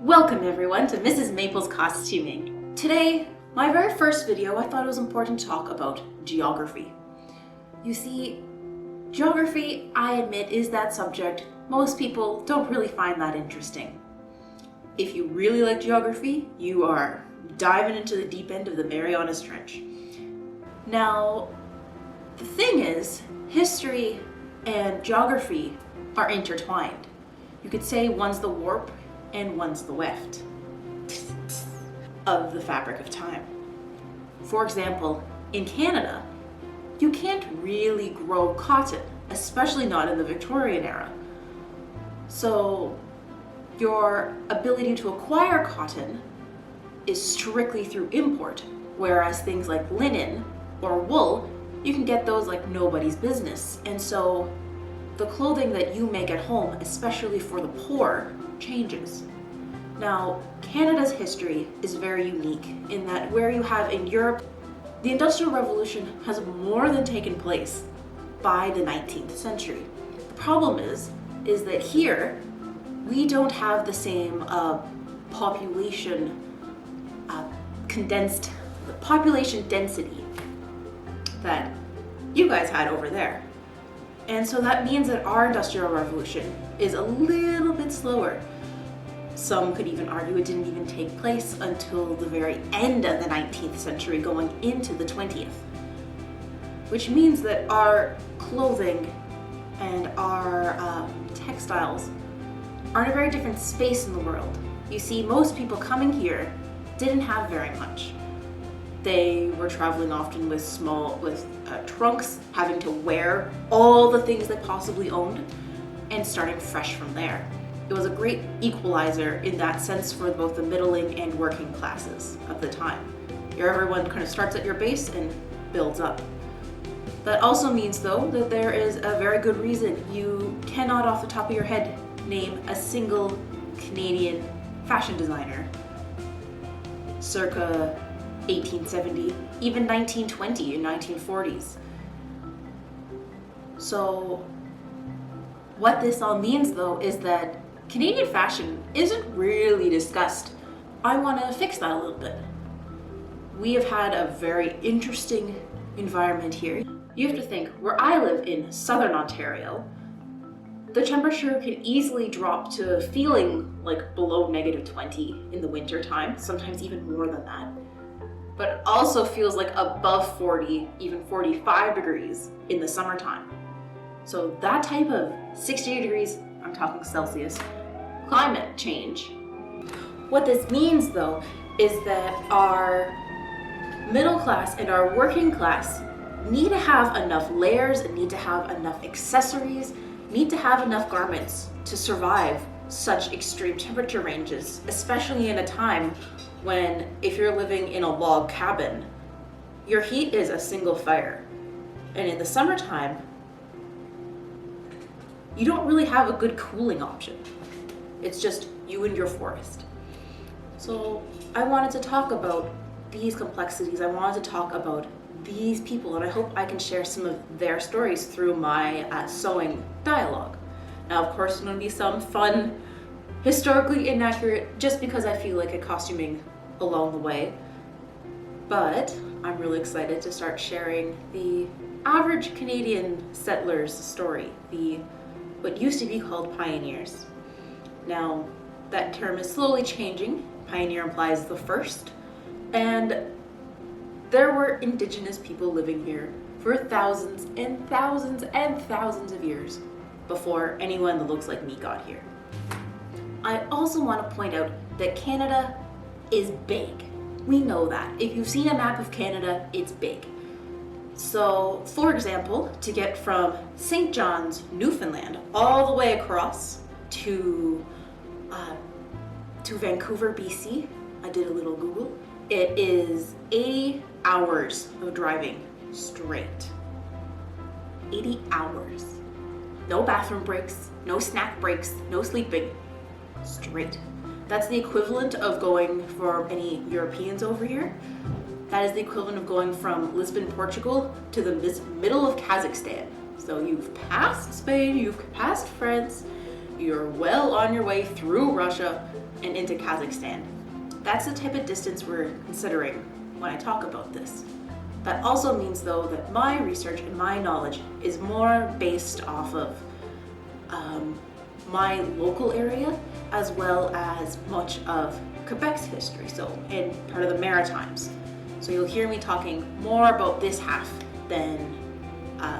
Welcome everyone to Mrs. Maple's Costuming. Today, my very first video, I thought it was important to talk about geography. You see, geography, I admit, is that subject most people don't really find that interesting. If you really like geography, you are diving into the deep end of the Marianas Trench. Now, the thing is, history and geography are intertwined. You could say one's the warp and one's the weft of the fabric of time. For example, in Canada, you can't really grow cotton, especially not in the Victorian era. So your ability to acquire cotton is strictly through import, whereas things like linen or wool, you can get those like nobody's business. And so the clothing that you make at home, especially for the poor, changes. Now, Canada's history is very unique in that where you have in Europe, the Industrial Revolution has more than taken place by the 19th century. The problem is that here, we don't have the same population density that you guys had over there. And so that means that our Industrial Revolution is a little bit slower. Some could even argue it didn't even take place until the very end of the 19th century, going into the 20th. Which means that our clothing and our textiles are in a very different space in the world. You see, most people coming here didn't have very much. They were traveling often with trunks, having to wear all the things they possibly owned, and starting fresh from there. It was a great equalizer in that sense for both the middling and working classes of the time. Everyone kind of starts at your base and builds up. That also means, though, that there is a very good reason you cannot off the top of your head name a single Canadian fashion designer circa 1870, even 1920 and 1940s. So what this all means, though, is that Canadian fashion isn't really discussed. I want to fix that a little bit. We have had a very interesting environment here. You have to think, where I live in southern Ontario, the temperature can easily drop to feeling like below -20 in the winter time, sometimes even more than that. But it also feels like above 40, even 45 degrees in the summertime. So that type of 60 degrees, I'm talking Celsius, climate change. What this means, though, is that our middle class and our working class need to have enough layers and need to have enough accessories, need to have enough garments to survive such extreme temperature ranges, especially in a time when, if you're living in a log cabin, your heat is a single fire. And in the summertime, you don't really have a good cooling option. It's just you and your forest. So I wanted to talk about these complexities. I wanted to talk about these people, and I hope I can share some of their stories through my sewing dialogue. Now, of course, there's going to be some fun, historically inaccurate, just because I feel like a costuming along the way. But I'm really excited to start sharing the average Canadian settler's story, what used to be called pioneers. Now, that term is slowly changing. Pioneer implies the first, and there were Indigenous people living here for thousands and thousands and thousands of years before anyone that looks like me got here. I also want to point out that Canada is big. We know that. If you've seen a map of Canada, it's big. So, for example, to get from St. John's, Newfoundland, all the way across to Vancouver, BC, I did a little Google. It is 80 hours of driving straight. 80 hours. No bathroom breaks, no snack breaks, no sleeping. Straight. That's the equivalent of going, for any Europeans over here, that is the equivalent of going from Lisbon, Portugal to the middle of Kazakhstan. So you've passed Spain, you've passed France, you're well on your way through Russia and into Kazakhstan. That's the type of distance we're considering when I talk about this. That also means, though, that my research and my knowledge is more based off of my local area, as well as much of Quebec's history, and part of the Maritimes. So you'll hear me talking more about this half than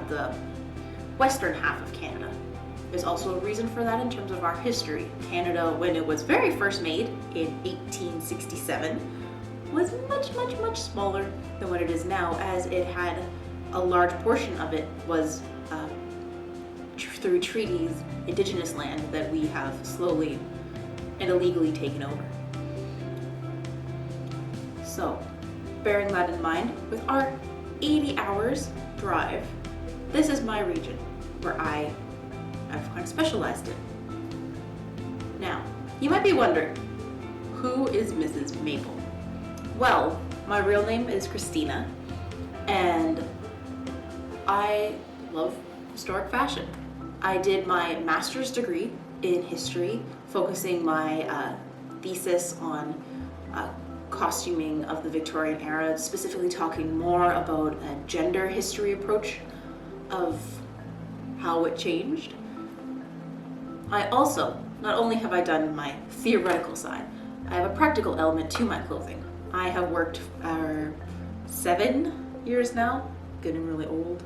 the western half of Canada. There's also a reason for that in terms of our history. Canada, when it was very first made in 1867, was much, much, much smaller than what it is now, as it had a large portion of it was through treaties, indigenous land that we have slowly and illegally taken over. So, bearing that in mind, with our 80 hours drive, this is my region where I've kind of specialized in. Now, you might be wondering, who is Mrs. Maple? Well, my real name is Christina, and I love historic fashion. I did my master's degree in history, focusing my thesis on costuming of the Victorian era, specifically talking more about a gender history approach of how it changed. I also, not only have I done my theoretical side, I have a practical element to my clothing. I have worked for 7 years now, getting really old,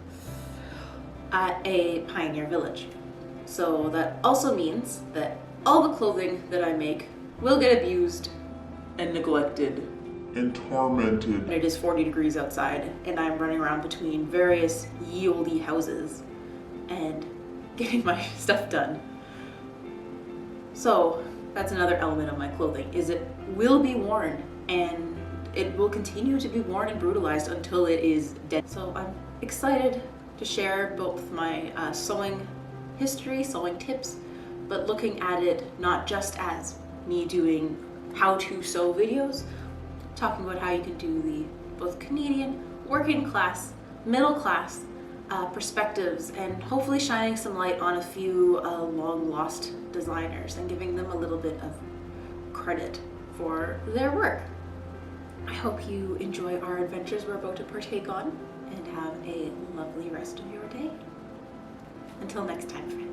at a pioneer village. So that also means that all the clothing that I make will get abused and neglected and tormented. It is 40 degrees outside, and I'm running around between various ye olde houses and getting my stuff done. So that's another element of my clothing, is it will be worn, and it will continue to be worn and brutalized until it is dead. So I'm excited to share both my sewing history, sewing tips, but looking at it not just as me doing how to sew videos, talking about how you can do the both Canadian, working class, middle class perspectives, and hopefully shining some light on a few long lost designers and giving them a little bit of credit for their work. I hope you enjoy our adventures we're about to partake on, and have a lovely rest of your day. Until next time, friends.